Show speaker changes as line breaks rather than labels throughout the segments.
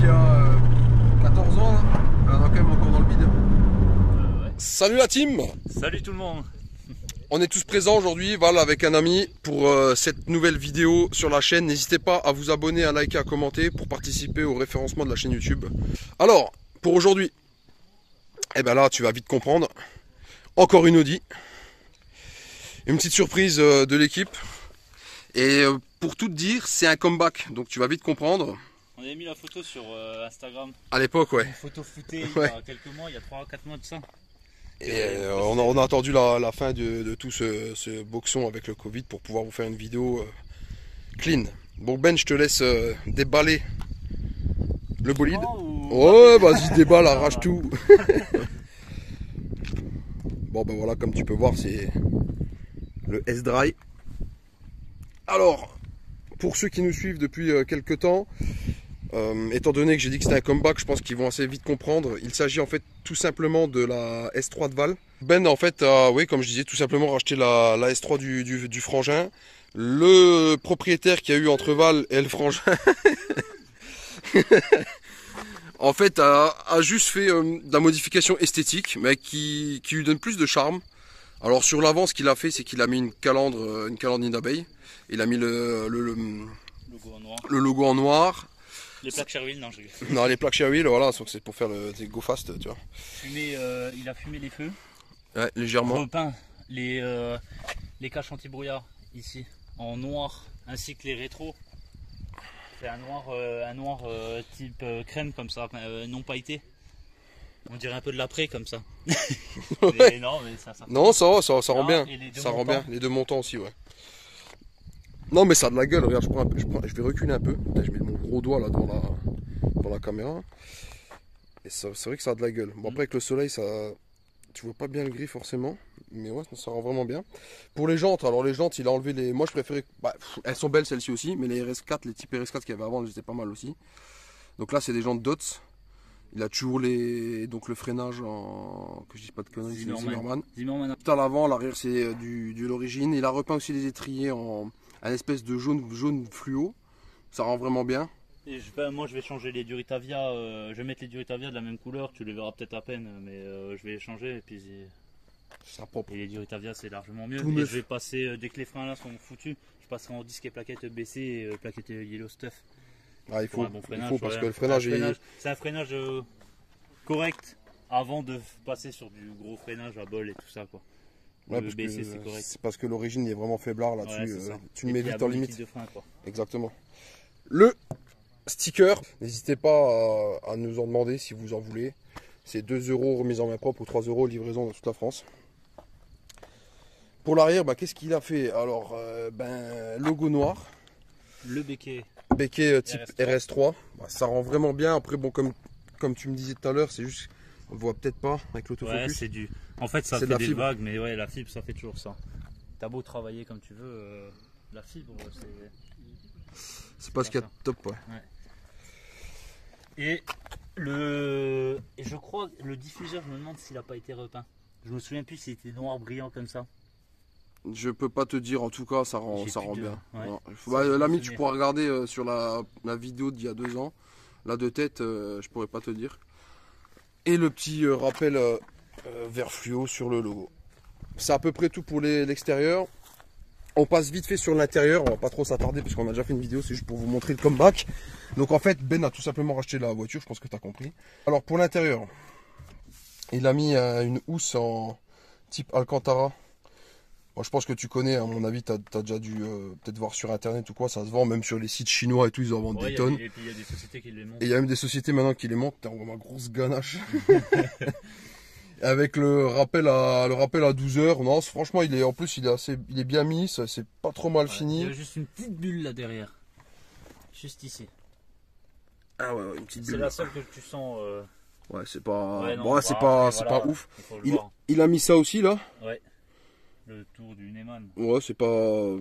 qui a 14 ans, là. Elle en a quand même encore dans le bide.
Ouais.
Salut la team!
Salut tout le monde!
On est tous présents aujourd'hui, Val, avec un ami pour cette nouvelle vidéo sur la chaîne. N'hésitez pas à vous abonner, à liker, à commenter pour participer au référencement de la chaîne YouTube. Alors, pour aujourd'hui, eh ben là, tu vas vite comprendre. Encore une Audi. Une petite surprise de l'équipe. Et pour tout te dire, c'est un comeback. Donc tu vas vite comprendre.
On avait mis la photo sur Instagram.
À l'époque, ouais.
Une photo floutée
Ouais.
il y a quelques mois, il y a 3-4 mois de ça.
Et on a attendu la fin de tout ce boxon avec le Covid pour pouvoir vous faire une vidéo clean. Bon Ben, je te laisse déballer le bolide. Ouais, vas-y, déballe, arrache tout. Bon ben voilà, comme tu peux voir, c'est le S-Dry. Alors, pour ceux qui nous suivent depuis quelques temps, étant donné que j'ai dit que c'était un comeback, je pense qu'ils vont assez vite comprendre. Il s'agit en fait tout simplement de la S3 de Val. Ben en fait a, oui, comme je disais, tout simplement racheté la S3 du frangin. Le propriétaire qui a eu entre Val et le frangin, en fait a juste fait de la modification esthétique, mais qui lui donne plus de charme. Alors sur l'avant, ce qu'il a fait, c'est qu'il a mis une calandre nid d'abeille. Il a mis le
Logo en noir.
logo en noir.
Les plaques Sherwin, non, je rigole.
Non, les plaques Sherwin, voilà, c'est pour faire des go fast, tu vois.
Il a fumé les feux.
Ouais, légèrement.
Repeint les caches anti-brouillard ici en noir, ainsi que les rétros. C'est un noir type crème comme ça, non pailleté. On dirait un peu de l'après comme ça.
Ouais.
Mais ça.
Non, ça rend
Non,
bien.
et les deux
Ça rend
montants.
bien. Les deux montants aussi, ouais. Non, mais ça a de la gueule. Regarde, je vais reculer un peu. Là, je mets mon gros doigt là dans la caméra. Et c'est vrai que ça a de la gueule. Bon, après, avec le soleil, ça, tu vois pas bien le gris forcément. Mais ouais, ça rend vraiment bien. Pour les jantes, alors les jantes, il a enlevé les. Moi, je préférais. Bah, elles sont belles celles-ci aussi. Mais les RS4, les types RS4 qu'il y avait avant, elles étaient pas mal aussi. Donc là, c'est des jantes Dots. Il a toujours donc le freinage en. Que je dise pas de conneries, c'est Zimmermann.
Zimmermann.
Tout à l'avant, l'arrière c'est de l'origine. Il a repeint aussi les étriers en un espèce de jaune fluo. Ça rend vraiment bien.
Et moi je vais changer les Duritavia, je vais mettre les Duritavia de la même couleur, tu les verras peut-être à peine, mais je vais les changer et puis
Ça sera propre.
et les Duritavia c'est largement mieux.
Tout
Et
neuf.
je vais passer, dès que les freins là sont foutus, je passerai en disque et plaquettes BC et plaquettes Yellow Stuff.
Ah, il faut,
Pour un bon freinage,
parce
ouais.
que le freinage est.
C'est un freinage correct avant de passer sur du gros freinage à bol et tout ça quoi.
Ouais,
Le
parce
BC
que
c'est correct.
c'est parce que l'origine est vraiment faiblard
Ouais,
là-dessus.
c'est ça.
Tu
Et
le mets
puis,
vite
un
en
bon
limite.
liquide de frein, quoi.
Exactement. Le sticker, n'hésitez pas à nous en demander si vous en voulez. C'est 2 € remise en main propre ou 3 € livraison dans toute la France. Pour l'arrière, bah, qu'est-ce qu'il a fait? Alors, logo noir.
Le béquet.
Béquet type
RS3.
RS3, bah, ça rend vraiment bien. Après, bon, comme tu me disais tout à l'heure, c'est juste, on voit peut-être pas avec
Ouais,
l'autofocus.
c'est du. En fait, ça
C'est
fait
de la
des
fibre.
vagues, mais ouais, la fibre, ça fait toujours ça. T'as beau travailler comme tu veux, la fibre,
C'est pas ce qu'il y a de top, ouais.
Et je crois le diffuseur, je me demande s'il a pas été repeint. Je me souviens plus s'il était noir brillant comme ça.
Je peux pas te dire, en tout cas, ça rend
J'ai plus de-
bien.
ouais.
Non.
Ça,
Bah,
je me
l'ami,
souviens.
tu pourras regarder sur la vidéo d'il y a 2 ans. Là, de tête, je pourrais pas te dire. Et le petit rappel vert fluo sur le logo. C'est à peu près tout pour l'extérieur. On passe vite fait sur l'intérieur, on va pas trop s'attarder parce qu'on a déjà fait une vidéo, c'est juste pour vous montrer le comeback. Donc en fait, Ben a tout simplement racheté la voiture, je pense que tu as compris. Alors pour l'intérieur, il a mis une housse en type Alcantara. Moi, je pense que tu connais, à mon avis, tu as déjà dû peut-être voir sur internet ou quoi, ça se vend même sur les sites chinois et tout, ils en vendent
Ouais,
des tonnes.
et puis il y a des sociétés qui les montent.
Et il y a même des sociétés maintenant qui les montent, on voit ma grosse ganache. Avec le rappel à 12 heures. Non, franchement, en plus, il est bien mis, c'est pas trop mal
Il
fini.
y a juste une petite bulle là derrière. Juste ici.
Ah ouais, une petite
C'est
bulle.
la seule que tu sens.
Ouais, c'est pas,
Ouais, non,
bon, c'est
bah,
pas,
après,
c'est
voilà,
pas ouf.
il faut le voir.
Il a mis ça aussi là.
Ouais. Le tour du Neyman.
Ouais, c'est pas.
Ouais,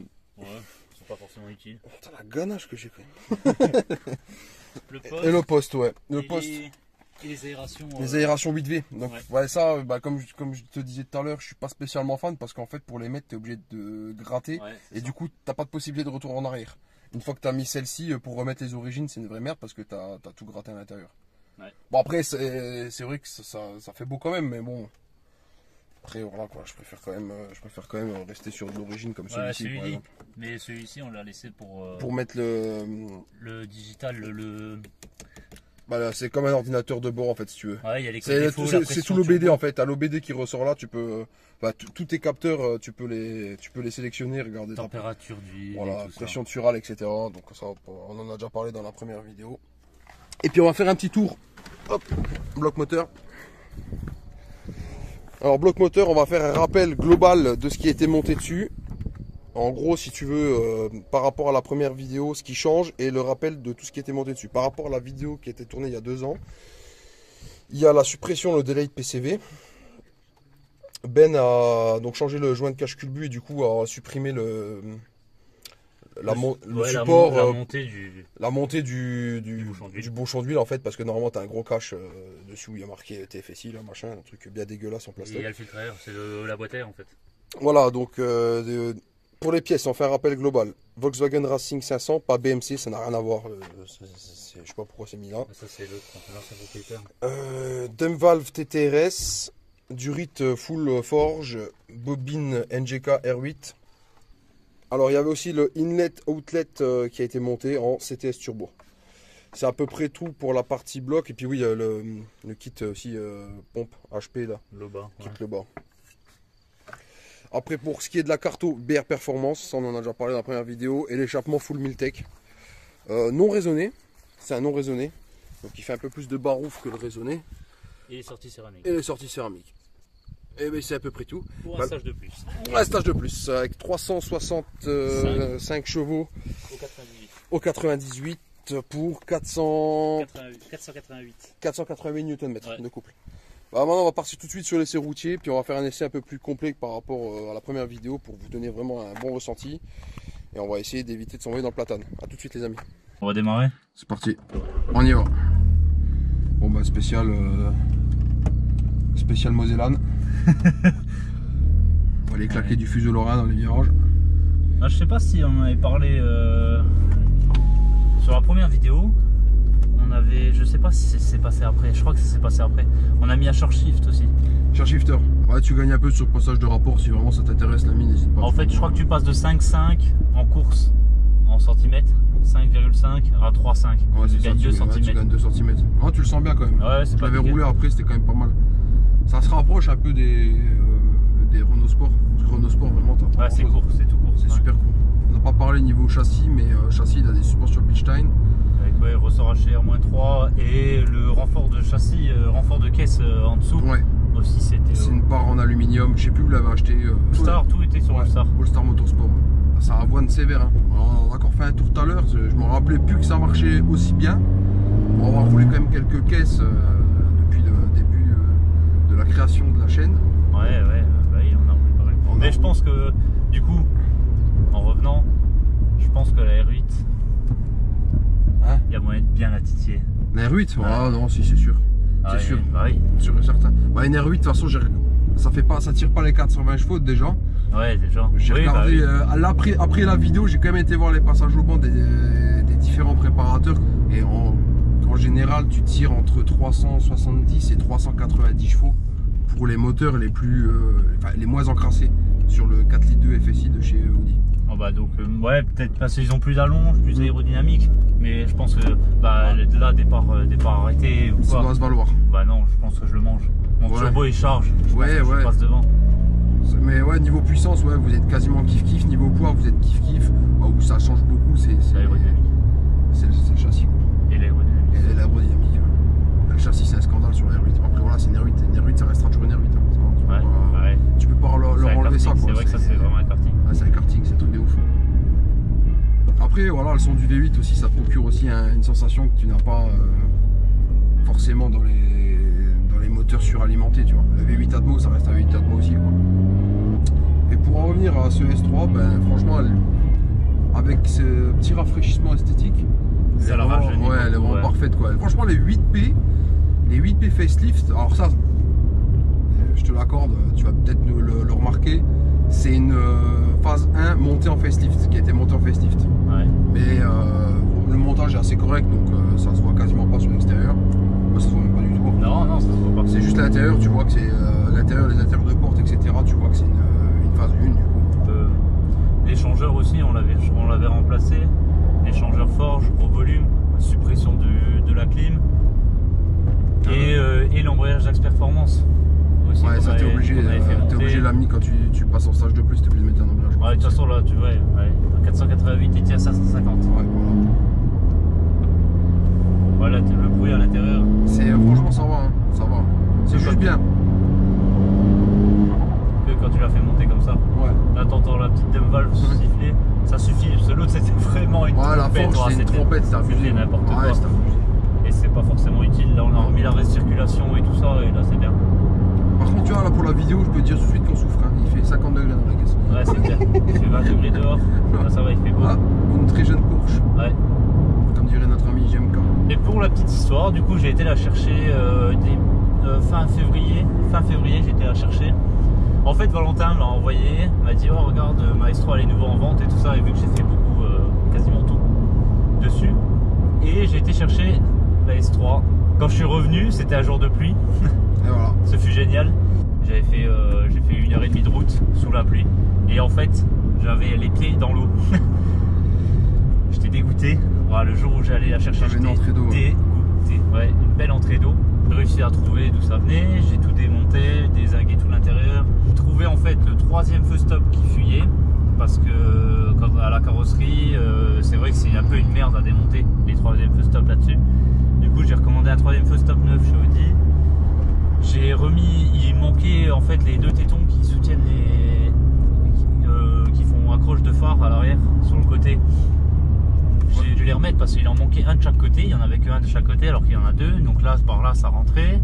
c'est pas forcément utile.
Putain, la ganache que j'ai quand même.
Le poste.
Et le poste, ouais. Le
et
poste.
Et les aérations.
Les aérations 8V. Donc,
Ouais.
ouais, ça, bah, comme je te disais tout à l'heure, je suis pas spécialement fan parce qu'en fait, pour les mettre, t'es obligé de gratter.
Ouais, c'est
Et
ça.
du coup, t'as pas de possibilité de retour en arrière. Une fois que tu as mis celle-ci, pour remettre les origines, c'est une vraie merde parce que tu as tout gratté à l'intérieur.
Ouais.
Bon, après, c'est vrai que ça fait beau quand même, mais bon. Après, voilà quoi, je préfère quand même rester sur de l'origine comme celui-ci, par exemple.
Mais celui-ci, on l'a laissé pour
mettre
le digital,
Bah là, c'est comme un ordinateur de bord en fait, si tu veux.
Ouais, il y a les
c'est tout l'OBD en fait. À l'OBD qui ressort là, tu peux. Tous tes capteurs, tu peux les sélectionner, regarder.
Température d'huile.
Voilà, pression de surale, etc. Donc ça, on en a déjà parlé dans la première vidéo. Et puis on va faire un petit tour. Hop, bloc moteur. Alors bloc moteur, on va faire un rappel global de ce qui a été monté dessus. En gros, si tu veux, par rapport à la première vidéo, ce qui change et le rappel de tout ce qui était monté dessus. Par rapport à la vidéo qui a été tournée il y a 2 ans, il y a la suppression, le délai de PCV. Ben a donc changé le joint de cache culbu et du coup a supprimé le support, la montée du bouchon d'huile en fait, parce que normalement tu as un gros cache dessus où il y a marqué TFSI, là, machin, un truc bien dégueulasse en plastique.
Et il y a le filtre air, c'est la boîte air en fait.
Voilà, donc pour les pièces, on fait un rappel global. Volkswagen Racing 500, pas BMC, ça n'a rien à voir. Je sais pas pourquoi c'est mis là.
Ça c'est l'ancien propriétaire.
Dumvalve TTRS, Durit Full Forge, bobine NGK R8. Alors il y avait aussi le inlet-outlet qui a été monté en CTS Turbo. C'est à peu près tout pour la partie bloc. Et puis oui, le kit aussi pompe HP là.
Le bas.
Kit le bas. Après pour ce qui est de la carto BR Performance, ça on en a déjà parlé dans la première vidéo. Et l'échappement Full Miltech. Non raisonné. C'est un non raisonné. Donc il fait un peu plus de barouf que le raisonné.
Et les sorties céramiques.
Et les sorties céramiques. Et bien c'est à peu près tout.
Pour un stage de plus.
Pour un stage de plus, avec 365 chevaux au 98 pour 488 Nm de couple. Bah, maintenant on va partir tout de suite sur l'essai routier, puis on va faire un essai un peu plus complet par rapport à la première vidéo pour vous donner vraiment un bon ressenti. Et on va essayer d'éviter de s'envoyer dans le platane. A tout de suite les amis.
On va démarrer.
C'est parti, on y va. Bon bah spécial Mosellane. On va aller claquer du fuseau lorrain dans les virages.
Ah, je sais pas si on en avait parlé sur la première vidéo. On avait, je sais pas si c'est passé après. Je crois que ça s'est passé après. On a mis un short shift aussi.
Short shifter. Ouais, tu gagnes un peu sur le passage de rapport si vraiment ça t'intéresse, l'ami, n'hésite pas.
En fait, je crois que tu passes de 5,5 en course en centimètres, 5,5 à 3,5.
Ouais,
tu gagnes 2 cm.
Tu gagnes 2 cm. Oh, tu le sens bien quand même.
Ouais,
je l'avais roulé après, c'était quand même pas mal. Ça se rapproche un peu des Renault Sport. Parce que Renault Sport, vraiment, t'as pas.
Ouais, c'est court, c'est tout court.
C'est super court. On n'a pas parlé niveau châssis, mais châssis, il a des suspensions Bilstein.
Avec ressort HR-3 et le renfort de châssis, renfort de caisse en dessous.
Ouais.
Aussi, c'était.
C'est une barre en aluminium. Je sais plus où vous l'avez acheté.
All-Star, tout était sur All-Star.
All-Star Motorsport. Ça avoine sévère. Hein. On a encore fait un tour tout à l'heure. Je me rappelais plus que ça marchait aussi bien. On va avoir roulé quand même quelques caisses depuis le début de la création de la chaîne.
Ouais, bah oui, on a roulé pareil. Mais je pense que, du coup, en revenant, je pense que la R8,
hein,
il y a moyen de bien la titiller.
La R8 ah non, si, c'est sûr.
Ah,
c'est sûr.
Bah oui.
Sûr et certain. Bah, une R8, de toute façon, ça tire pas les 420 chevaux déjà.
Ouais, déjà.
J'ai regardé, après la vidéo, j'ai quand même été voir les passages au banc des différents préparateurs. Et en général, tu tires entre 370 et 390 chevaux pour les moteurs les moins encrassés sur le 4 litres 2 FSI de chez Audi.
Oh bah donc, ouais, peut-être parce qu'ils ont plus d'allonge, plus aérodynamique. Mais je pense que là, départ arrêté ou
ça
quoi.
doit se valoir.
Bah non, je pense que je le mange. Mon turbo il charge. Je passe devant.
Mais ouais, niveau puissance, ouais, vous êtes quasiment kiff-kiff. Niveau poids, vous êtes kiff-kiff. Bah, où ça change beaucoup, c'est
l'aérodynamique.
C'est le châssis. Quoi.
Et l'aérodynamique.
Et l'aérodynamique. Le châssis, c'est un scandale sur la R8. Après, voilà, c'est une R8. Une R8, ça restera toujours une R8. Hein. Tu peux pas leur enlever ça.
C'est vrai que ça, c'est vraiment un karting.
Ouais, c'est un karting, c'est un truc de ouf. Après, voilà, le son du V8 aussi, ça procure aussi une sensation que tu n'as pas forcément dans les moteurs suralimentés, tu vois. Le V8 Atmo, ça reste un V8 Atmo aussi, quoi. Et pour en revenir à ce S3, ben franchement, avec ce petit rafraîchissement esthétique,
ça la rajeunit.
Ouais, elle est vraiment parfaite, quoi. Franchement, les 8P facelift, alors ça, je te l'accorde, tu vas peut-être le remarquer, c'est une phase 1 montée en facelift, qui a été montée en facelift.
Ouais.
Mais le montage est assez correct, donc ça se voit quasiment pas sur l'extérieur. Ça se voit même pas du tout.
Non, non, ça se voit pas.
C'est juste l'intérieur, tu vois que c'est l'intérieur, les intérieurs de porte, etc. Tu vois que c'est une phase 1 du coup.
L'échangeur aussi, on l'avait remplacé. L'échangeur forge, gros volume, suppression de la clim. Et l'embrayage d'axe performance. Aussi,
ouais, ça t'es obligé, l'ami, quand tu passes en stage de plus, t'es obligé de mettre un embrayage.
Ouais, de toute façon, là, tu vois, ouais, 488 et tiens 550.
Ouais,
voilà. Voilà, le bruit à l'intérieur.
Franchement, ça va, hein, ça va. C'est juste bien.
Que quand tu l'as fait monter comme ça.
Ouais.
Là, t'entends la petite drum valve siffler. Ça suffit, parce que l'autre, c'était vraiment une trompette.
La forge, c'est une trompette, c'est abusé.
N'importe quoi.
Ouais, c'est abusé.
Et c'est pas forcément utile. Là, on a remis la recirculation et tout ça, et là, c'est bien.
Par contre, tu vois, là, pour la vidéo, je peux te dire tout de suite qu'on souffre. Hein. Il fait 50 degrés dans la caisse.
Ouais, c'est clair. Il fait 20 degrés dehors. Là, ça va, il fait beau.
Ah, une très jeune Porsche.
Ouais.
Comme dirait notre ami JMK.
Et pour la petite histoire, du coup, j'ai été la chercher fin février. Fin février, j'ai été la chercher. En fait, Valentin me l'a envoyé, m'a dit oh regarde, ma S3 elle est nouveau en vente et tout ça, et vu que j'ai fait beaucoup, quasiment tout dessus, et j'ai été chercher la S3. Quand je suis revenu, c'était un jour de pluie.
Et voilà.
Ce fut génial. J'ai fait 1h30 de route sous la pluie, et en fait, j'avais les pieds dans l'eau. J'étais dégoûté. Voilà, le jour où j'allais la chercher, j'étais dégoûté. Ouais, une belle entrée d'eau. J'ai réussi à trouver d'où ça venait, j'ai tout démonté, dézingué tout l'intérieur. J'ai trouvé en fait le troisième feu stop qui fuyait, parce que quand à la carrosserie, c'est vrai que c'est un peu une merde à démonter les troisième feu stop là-dessus. Du coup, j'ai recommandé un troisième feu stop neuf chez Audi. J'ai remis, il manquait en fait les deux tétons qui soutiennent qui font accroche de phare à l'arrière sur le côté. J'ai dû les remettre parce qu'il en manquait un de chaque côté, il n'y en avait qu'un de chaque côté alors qu'il y en a deux, donc là par là ça rentrait.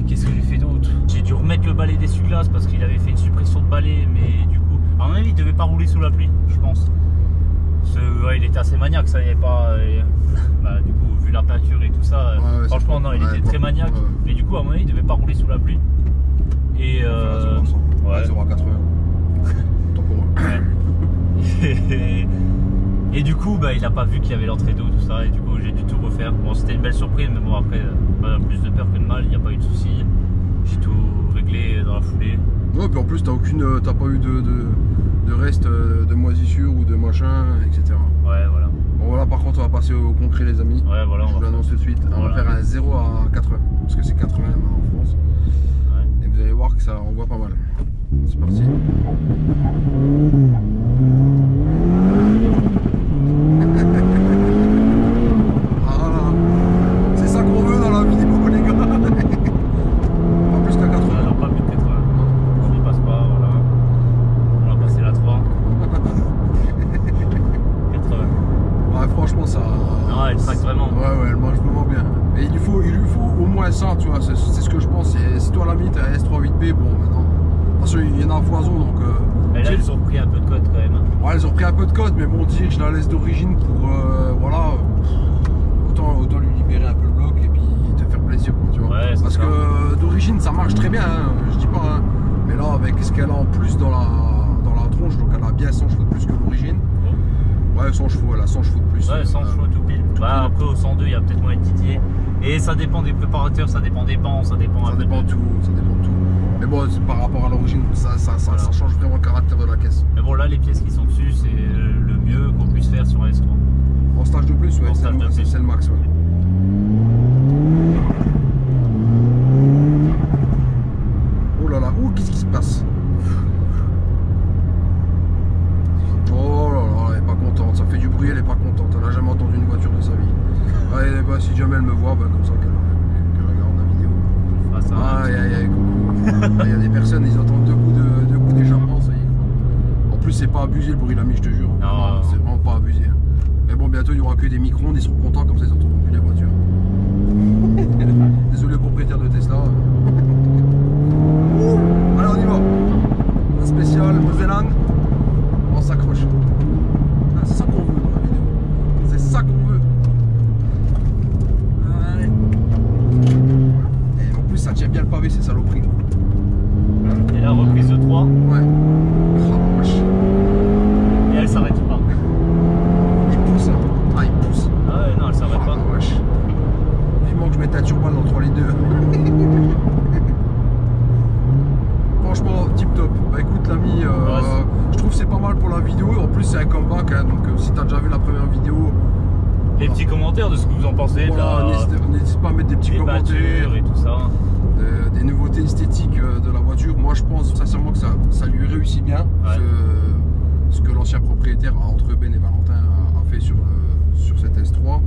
Qu'est-ce que j'ai fait d'autre? J'ai dû remettre le balai d'essuie-glace parce qu'il avait fait une suppression de balai, mais du coup, à mon avis il devait pas rouler sous la pluie, je pense. Ouais, il était assez maniaque, ça, il n'y avait pas. Bah, du coup, vu la peinture et tout ça,
ouais,
franchement non, il était très maniaque, mais du coup à mon avis il devait pas rouler sous la pluie. Et
ouais, 0 à 80. Tant pour moi.
Et du coup, bah, il n'a pas vu qu'il y avait l'entrée d'eau, tout ça, et du coup, j'ai dû tout refaire. Bon, c'était une belle surprise, mais bon, après, plus de peur que de mal, il n'y a pas eu de souci. J'ai tout réglé dans la foulée.
Ouais, puis en plus, t'as pas eu de reste de moisissure ou de machin, etc.
Ouais, voilà.
Bon, voilà, par contre, on va passer au concret, les amis.
Ouais, voilà.
Je vous l'annonce tout de suite. On va faire un 0 à 80, parce que c'est 80 en France. Ouais. Et vous allez voir que ça envoie pas mal. C'est parti. C'est ça qu'on veut dans la vidéo, les gars. Pas plus qu'à 80.
Non, pas plus que 80. Je n'y passe pas, voilà. On va passer la 3. 80.
Ouais, franchement, ça.
Non, elle traque vraiment.
Ouais, elle marche vraiment bien. Et il lui faut au moins ça, tu vois. C'est ce que je pense. Si toi, l'ami, t'as un S3 8P, bon, maintenant. Parce qu'il y en a à foison, donc.
Mais là, ils ont pris un peu de code quand même.
Ouais, ils ont pris un peu de code, mais bon, dire que je la laisse d'origine pour. Voilà. Autant lui libérer un peu le bloc et puis te faire plaisir, quoi, tu vois.
Ouais,
parce
ça.
que d'origine, ça marche très bien, hein, je dis pas. Hein. Mais là, avec ce qu'elle a en plus dans la tronche, donc elle a bien 100 chevaux de plus que l'origine. Oh. Ouais, 100 chevaux, elle a 100 chevaux de plus.
Ouais, 100 chevaux tout pile. Bah, après, au 102, il y a peut-être moyen de titiller. Et ça dépend des préparateurs, ça dépend des bancs, ça dépend
de tout. Mais bon, par rapport à l'origine, ça change vraiment le caractère de la caisse.
Mais bon, là, les pièces qui sont dessus, c'est le mieux qu'on puisse faire sur un S3.
En stage de plus, ouais, c'est le max, ouais. Oh là là, qu'est-ce qui se passe? Oh là là, elle est pas contente, ça fait du bruit, elle est pas contente, elle a jamais entendu une voiture de sa vie. Allez, bah, si jamais elle me voit, bah, comme ça qu'elle regarde la vidéo. Aïe, coucou. Il y a des personnes, ils entendent deux coups d'échappement, ça y est. En plus, c'est pas abusé le bruit, l'ami, je te jure. C'est vraiment pas abusé. Mais bon, bientôt il y aura que des micro-ondes, ils seront contents, comme ça ils entendront plus les voitures. Désolé, propriétaire de Tesla. Allez, on y va. Un spécial Mosellane. On s'accroche. C'est ça qu'on veut dans la vidéo. C'est ça qu'on veut. Allez. Et en plus, ça tient bien le pavé, ces saloperies.
Et la reprise de 3.
Ouais.
balles dans 3 litres 2. Franchement, tip top. Bah écoute l'ami, je trouve que c'est pas mal pour la vidéo. En plus c'est un comeback, hein, donc si t'as déjà vu la première vidéo,
Les petits commentaires de ce que vous en pensez,
voilà, n'hésite pas à mettre des petits commentaires
et tout ça.
Des nouveautés esthétiques de la voiture. Moi je pense sincèrement que ça lui réussit bien,
Ouais.
ce que l'ancien propriétaire entre Ben et Valentin a fait sur cette S3.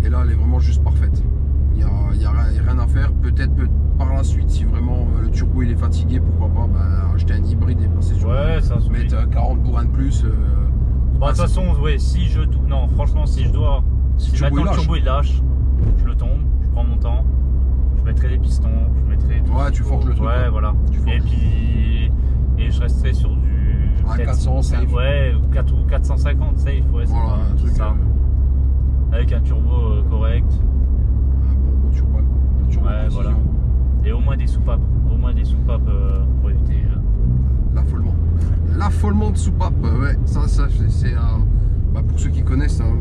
Et là elle est vraiment juste parfaite. Il n'y a rien à faire. Peut-être par la suite, si vraiment le turbo il est fatigué, pourquoi pas acheter un hybride et passer sur
ça
mettre 40 bourrins de plus.
Bah, de toute façon, ouais, si je dois. Non, franchement, si je dois. Si maintenant le turbo il lâche, je le tombe, je prends mon temps, je mettrai des pistons, je mettrai tout.
Ouais, tu forges le truc.
Ouais, voilà. Et puis. Et je resterai sur du.
400 safe.
Ouais, 4 ou 450 safe, ouais, c'est
Voilà, un truc.
ça. Avec un turbo correct.
Un bon turbo.
Ouais, voilà. Et au moins des soupapes. Au moins des soupapes pour éviter.
L'affolement. L'affolement de soupape, ouais, ça c'est pour ceux qui connaissent, hein,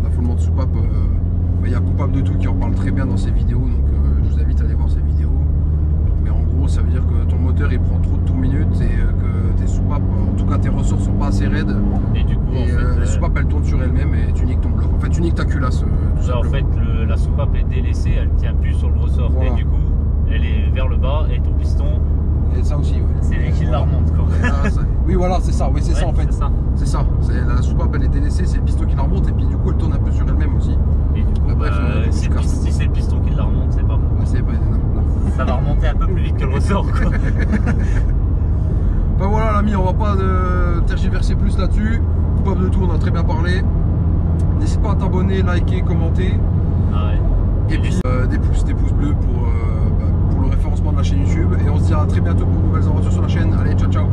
l'affolement de soupape, il y a Coupable de tout qui en parle très bien dans ses vidéos, donc je vous invite à aller voir ses vidéos. Mais en gros, ça veut dire que ton moteur il prend trop de tourminutes et que tes soupapes, en tout cas tes ressorts sont pas assez raides.
Et du coup,
les soupapes elles tournent sur elles-mêmes et tu niques ton bloc. En fait, tu niques ta culasse.
En fait, la soupape est délaissée, elle tient plus sur le ressort.
Voilà.
Et du coup, elle est vers le bas et ton piston,
Et ça aussi, ouais.
c'est lui qui la remonte, quoi.
Oui, voilà, c'est ça, oui, c'est ça en fait.
C'est ça.
C'est ça. La soupape elle est délaissée, c'est le piston qui la remonte et puis du coup elle tourne un peu sur elle-même aussi.
Et du coup,
Bref,
si c'est le piston qui la remonte, c'est pas bon.
Ouais, c'est pas énorme.
Ça va remonter un peu plus vite que le ressort, quoi.
Ben voilà l'ami, on va pas tergiverser plus là-dessus. Coupable de tout, on a très bien parlé. N'hésite pas à t'abonner, liker, commenter.
Ah ouais.
Et puis des pouces bleus pour le référencement de la chaîne YouTube. Et on se dit à très bientôt pour de nouvelles aventures sur la chaîne. Allez, ciao ciao.